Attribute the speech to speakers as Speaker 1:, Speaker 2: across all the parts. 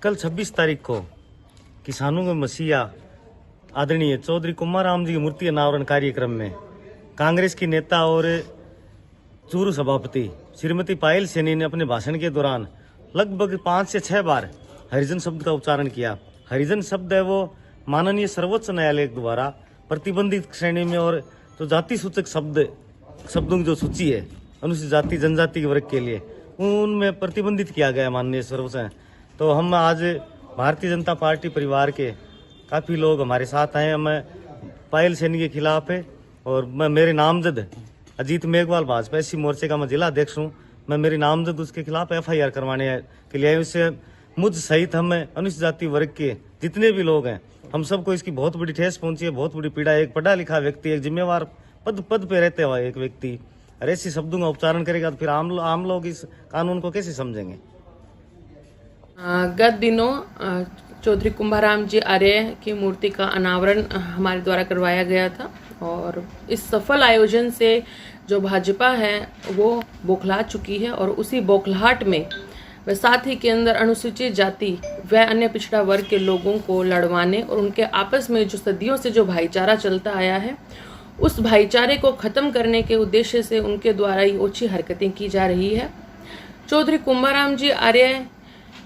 Speaker 1: कल 26 तारीख को किसानों के मसीहा आदरणीय चौधरी कुंभाराम जी की मूर्ति अनावरण कार्यक्रम में कांग्रेस की नेता और चूरू सभापति श्रीमती पायल सैनी ने अपने भाषण के दौरान लगभग 5 से 6 बार हरिजन शब्द का उच्चारण किया। हरिजन शब्द है वो माननीय सर्वोच्च न्यायालय द्वारा प्रतिबंधित श्रेणी में और जो जाति सूचक शब्दों की जो सूची है अनुसूचित जाति जनजाति के वर्ग के लिए उनमें प्रतिबंधित किया गया माननीय सर्वोच्च। तो हम आज भारतीय जनता पार्टी परिवार के काफ़ी लोग हमारे साथ आए। मैं पायल सैनी के खिलाफ है और मैं मेरे नामजद अजीत मेघवाल भाजपा एससी मोर्चे का मैं जिला अध्यक्ष हूँ। मैं मेरी नामजद उसके खिलाफ FIR करवाने के लिए उससे मुझ सहित हम अनुसूचित जाति वर्ग के जितने भी लोग हैं हम सबको इसकी बहुत बड़ी ठेस पहुंची है, बहुत बड़ी पीड़ा है। एक पढ़ा लिखा व्यक्ति, एक जिम्मेवार पद पे रहते हुए एक व्यक्ति अरे ऐसे शब्दों का उच्चारण करेगा तो फिर आम लोग इस कानून को कैसे समझेंगे।
Speaker 2: गत दिनों चौधरी कुंभाराम जी आर्य की मूर्ति का अनावरण हमारे द्वारा करवाया गया था और इस सफल आयोजन से जो भाजपा है वो बौखला चुकी है और उसी बौखलाहट में व साथ ही के अंदर अनुसूचित जाति व अन्य पिछड़ा वर्ग के लोगों को लड़वाने और उनके आपस में जो सदियों से जो भाईचारा चलता आया है उस भाईचारे को ख़त्म करने के उद्देश्य से उनके द्वारा ये ओछी हरकतें की जा रही है। चौधरी कुंभाराम जी आर्य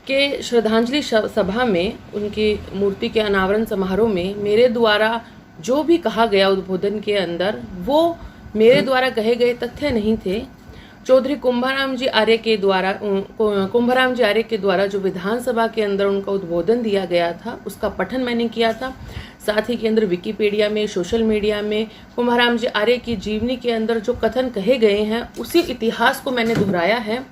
Speaker 2: के श्रद्धांजलि सभा में उनकी मूर्ति के अनावरण समारोह में मेरे द्वारा जो भी कहा गया उद्बोधन के अंदर वो मेरे द्वारा कहे गए तथ्य नहीं थे। चौधरी कुंभाराम जी आर्य के द्वारा जो विधानसभा के अंदर उनका उद्बोधन दिया गया था उसका पठन मैंने किया था। साथ ही के अंदर विकिपीडिया में, सोशल मीडिया में कुंभाराम जी आर्य की जीवनी के अंदर जो कथन कहे गए हैं उसी इतिहास को मैंने दोहराया है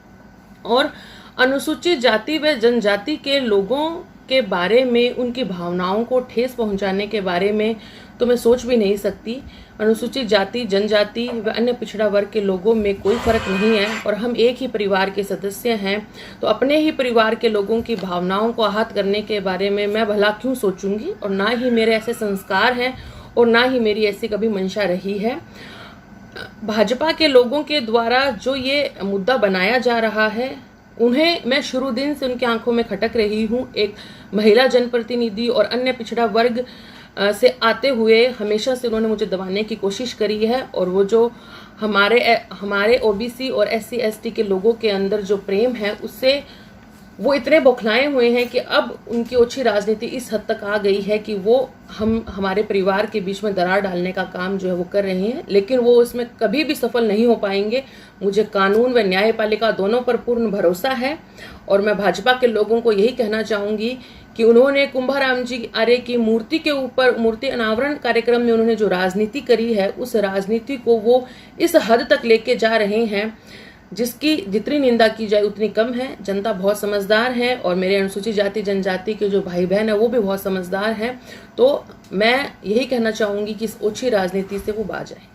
Speaker 2: और अनुसूचित जाति व जनजाति के लोगों के बारे में उनकी भावनाओं को ठेस पहुंचाने के बारे में तो मैं सोच भी नहीं सकती। अनुसूचित जाति, जनजाति व अन्य पिछड़ा वर्ग के लोगों में कोई फर्क नहीं है और हम एक ही परिवार के सदस्य हैं, तो अपने ही परिवार के लोगों की भावनाओं को आहत करने के बारे में मैं भला क्यों सोचूंगी और ना ही मेरे ऐसे संस्कार हैं और ना ही मेरी ऐसी कभी मंशा रही है। भाजपा के लोगों के द्वारा जो ये मुद्दा बनाया जा रहा है उन्हें मैं शुरू दिन से उनकी आंखों में खटक रही हूँ। एक महिला जनप्रतिनिधि और अन्य पिछड़ा वर्ग से आते हुए हमेशा से उन्होंने मुझे दबाने की कोशिश करी है और वो जो हमारे OBC और SC ST के लोगों के अंदर जो प्रेम है उससे वो इतने बौखलाए हुए हैं कि अब उनकी ओछी राजनीति इस हद तक आ गई है कि वो हमारे परिवार के बीच में दरार डालने का काम जो है वो कर रहे हैं, लेकिन वो उसमें कभी भी सफल नहीं हो पाएंगे। मुझे कानून व न्यायपालिका दोनों पर पूर्ण भरोसा है और मैं भाजपा के लोगों को यही कहना चाहूँगी कि उन्होंने कुंभाराम जी आर्य की मूर्ति के ऊपर मूर्ति अनावरण कार्यक्रम में उन्होंने जो राजनीति करी है उस राजनीति को वो इस हद तक लेके जा रहे हैं जिसकी जितनी निंदा की जाए उतनी कम है। जनता बहुत समझदार है और मेरे अनुसूचित जाति जनजाति के जो भाई बहन है वो भी बहुत समझदार हैं। तो मैं यही कहना चाहूँगी कि इस ओछी राजनीति से वो बाज आए।